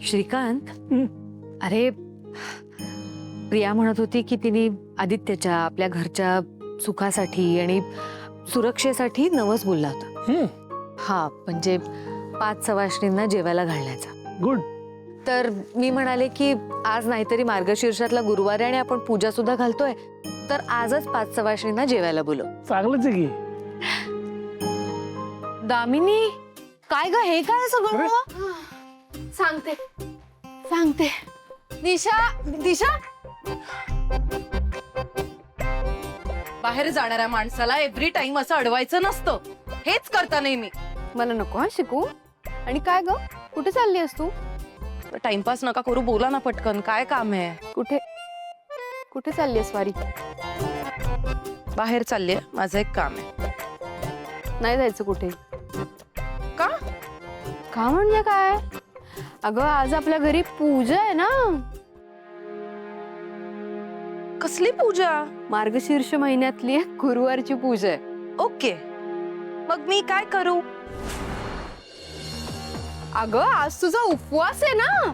श्रीकांत, अरे प्रिया म्हणत होती की तिने आदित्यच्या आपल्या घरच्या सुखासाठी आणि सुरक्षेसाठी नवस बोलला होता. हा म्हणजे 5 सवाष्णींना जेवायला घालण्याचा. गुड. तर मी म्हणाले की आज नाहीतरी मार्गशीर्षातला गुरुवार आहे आणि आपण पूजा सुद्धा घालतोय, तर आजच 5 सवाष्णींना जेवायला बोलव. चांगलंच आहे की. दामिनी, काय ग हे काय सगळं? सांगते सांगते. दिशा दिशा, बाहेर जाणाऱ्या माणसाला एव्हरी टाइम असं अडवायचं नसतं. हेच करता नेहमी. मला नको हा शिकू. आणि काय ग, कुठे चालली आहेस तू? टाइमपास नका करू, बोला ना पटकन. काय काम आहे? कुठे कुठे चालली आहेस वारी? बाहेर चाललीये, माझं एक काम आहे. नाही जायचं कुठे? का? का म्हणजे काय? अगं आज आपल्या घरी पूजा आहे ना. कसली पूजा? मार्गशीर्ष महिन्यातली गुरुवारची पूजा आहे. ओके, मग मी काय करू? अगं आज तुझा उपवास आहे ना.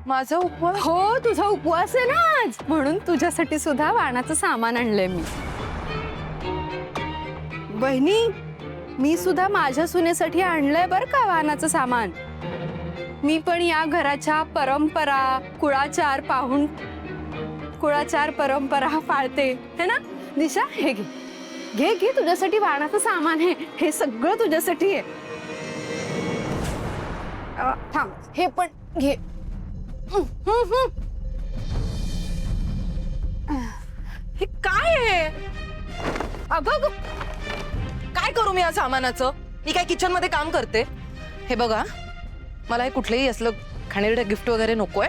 माझा उपवास? हो, तुझा उपवास आहे ना आज, म्हणून तुझ्यासाठी सुद्धा वाणाचं सामान आणलंय मी. बहिणी, मी सुद्धा माझ्या सुनेसाठी आणलंय बर का वाणाचं सामान. मी पण या घराच्या परंपरा, कुळाचार पाहून कुळाचार परंपरा पाळते है ना. दिशा, हे घे घे घे, तुझ्यासाठी वाणाचं सामान आहे. हे सगळं तुझ्यासाठी आहे. थांब, हे पण घे. हे काय आहे? अगं काय करू मी या सामानाचं? मी काय किचन मध्ये काम करते? हे बघा, मला हे कुठलेही असलं खाणेरडे गिफ्ट वगैरे नकोय.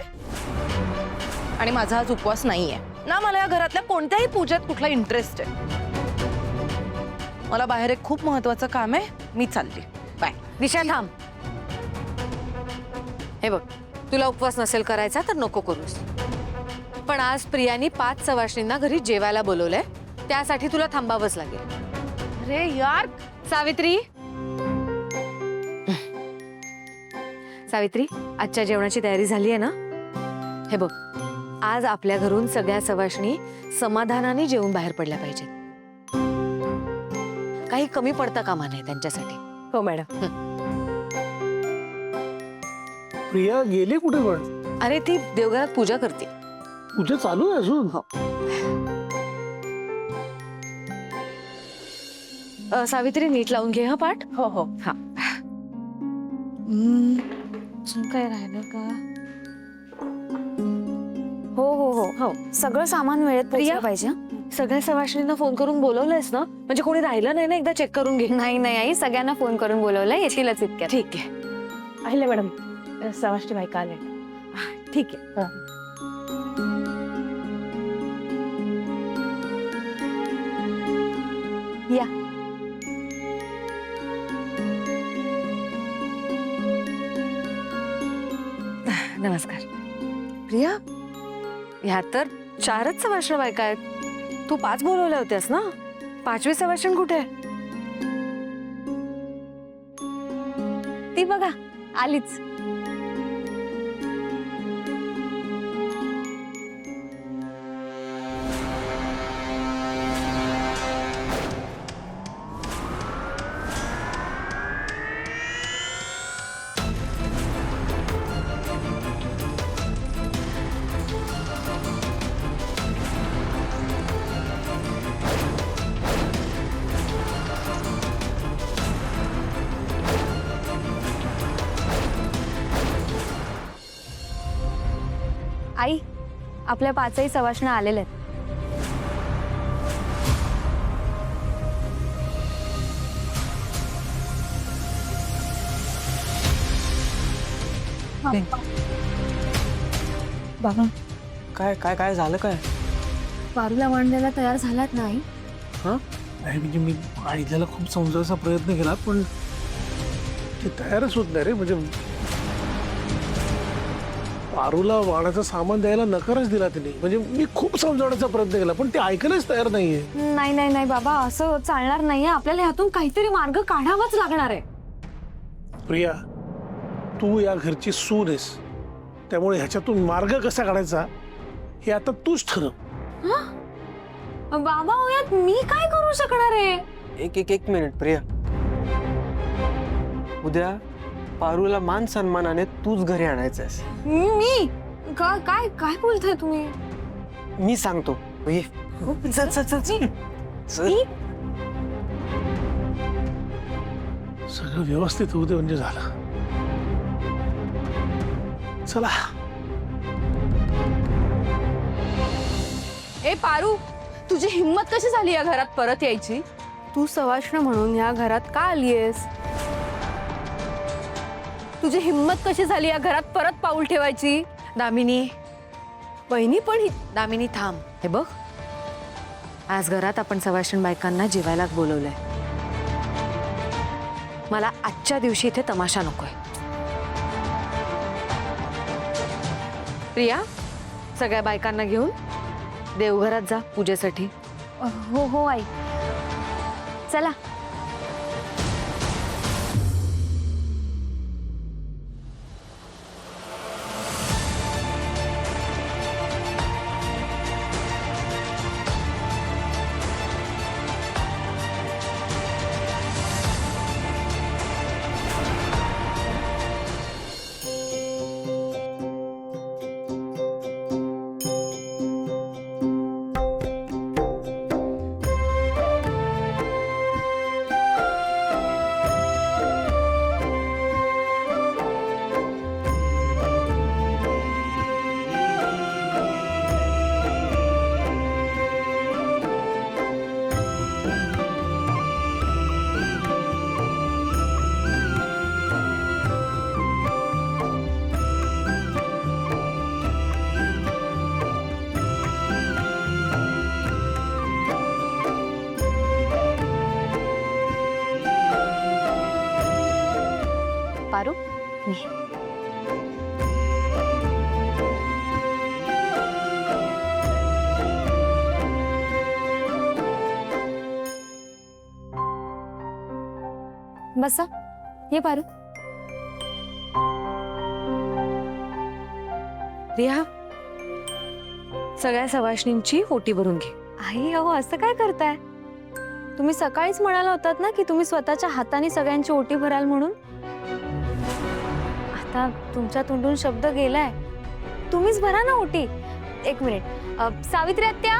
आणि माझा आज उपवास नाहीये ना. मला या घरातल्या कोणत्याही पूजेत कुठला इंटरेस्ट आहे. मला बाहेर एक खूप महत्वाचं काम आहे. मी चालली. बाय. दिशा थांब. हे बघ, तुला उपवास नसेल करायचा तर नको करूस, पण आज प्रियानी 5 सवाष्णींना घरी जेवायला बोलवलंय, त्यासाठी तुला थांबावंच लागेल. अरे यार. सावित्री, सावित्री, आजच्या जेवणाची तयारी झाली आहे ना? हे बघ, आज आपल्या घरून सगळ्या सवाष्णी समाधानाने जेवून बाहेर पडल्या पाहिजेत. काही कमी पडता कामा नये त्यांच्यासाठी. हो मॅडम. प्रिया गेली कुठे पण? अरे ती देवघरात पूजा करते. पूजा चालू आहे अजून? हो. सावित्री, नीट लावून घे हा पाठ. हो हो. हा. काय राहिलं का? हो हो हो हो. सगळं सामान वेळेत प्रिया? पोहोचलं पाहिजे. सगळ्या सवाष्णींना फोन करून बोलवलंयस ना? म्हणजे कोणी राहिलं नाही ना? एकदा चेक करून घे. नाही नाही आई, सगळ्यांना फोन करून बोलवलंय, येतीलच इतक्यात. ठीक आहे. अहिले मॅडम, सवाष्णी बायका आले. ठीक आहे. या. नमस्कार. प्रिया, ह्या तर 4च सवाष्ण बायका आहेत. तू 5 बोलवल्या होत्यास ना? 5वी सवाष्ण कुठे आहे? ती बघा आलीच. आई, आपल्या 5ही सवाष्ण आलेल्या आहेत. बाबा, काय काय काय झालं काय? वारूला वाढण्याला तयार झालात नाही? नाही म्हणजे मी आईला खूप समजायचा प्रयत्न केला, पण ते तयारच होत नाही रे. म्हणजे पारूला वाणाचं सामान द्यायला नकारच दिला तिने. म्हणजे मी खूप समजावण्याचा प्रयत्न केला, पण ते ऐकायलाच तयार नाहीये. नाही नाही नाही बाबा, असं चालणार नाहीये. आपल्याला ह्यातून काहीतरी मार्ग काढावाच लागणार आहे. प्रिया, तू या घरची सून आहेस त्यामुळे ह्याच्यातून मार्ग कसा काढायचा हे आता तूच ठरव. बाबा हो यात मी काय करू शकणार आहे? एक मिनिट प्रिया. उद्या पारूला मान सन्मानाने तूच घरी आणायचंयस. मी काय काय बोलताय तुम्ही? मी सांगतो. ये. चल चल चल चल. चल. सगळं व्यवस्थित होऊ दे म्हणजे झालं. चला. ए पारू, तुझी हिम्मत कशी झाली या घरात परत यायची? तू सवाष्ण म्हणून या घरात का आलीयस? तुझी हिम्मत कशी झाली या घरात परत पाऊल ठेवायची? दामिनी, बहिणी पण दामिनी थांब. हे बघ, आज घरात आपण सवाष्ण बायकांना जेवायला बोलवलंय. मला आजच्या दिवशी इथे तमाशा नकोय. प्रिया, सगळ्या बायकांना घेऊन देवघरात जा पूजेसाठी. हो हो आई, चला. पारू, बसा. ये पारू. प्रिया, सगळ्या सवाष्णींची ओटी भरून घे. आई अहो असं काय करताय? तुम्ही सकाळीच म्हणाला होतात ना की तुम्ही स्वतःच्या हाताने सगळ्यांची ओटी भराल म्हणून. आता तुमच्या तोंडून शब्द गेलाय, तुम्हीच भरा ना ओटी. एक मिनिट. सावित्री आत्या,